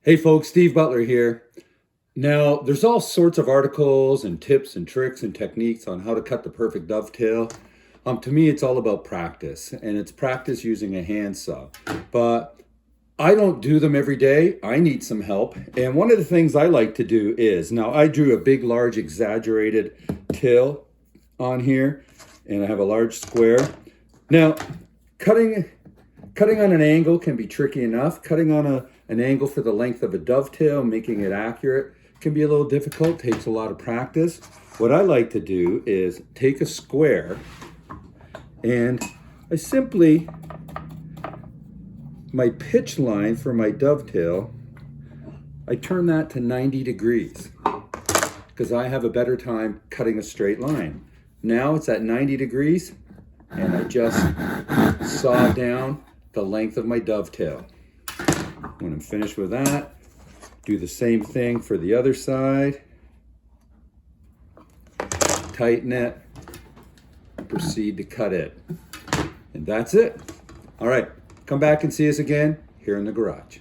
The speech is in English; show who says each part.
Speaker 1: Hey folks, Steve Butler here. Now, there's all sorts of articles and tips and tricks and techniques on how to cut the perfect dovetail. To me, it's all about practice, and it's practice using a handsaw. But I don't do them every day. I need some help. And one of the things I like to do is, now I drew a big, large, exaggerated tail on here, and I have a large square. Now, cutting on an angle can be tricky enough. Cutting on an angle for the length of a dovetail, making it accurate, can be a little difficult, takes a lot of practice. What I like to do is take a square and I simply, my pitch line for my dovetail, I turn that to 90 degrees because I have a better time cutting a straight line. Now it's at 90 degrees and I just saw down the length of my dovetail. When I'm finished with that, do the same thing for the other side. Tighten it, proceed to cut it. And that's it. All right, come back and see us again here in the garage.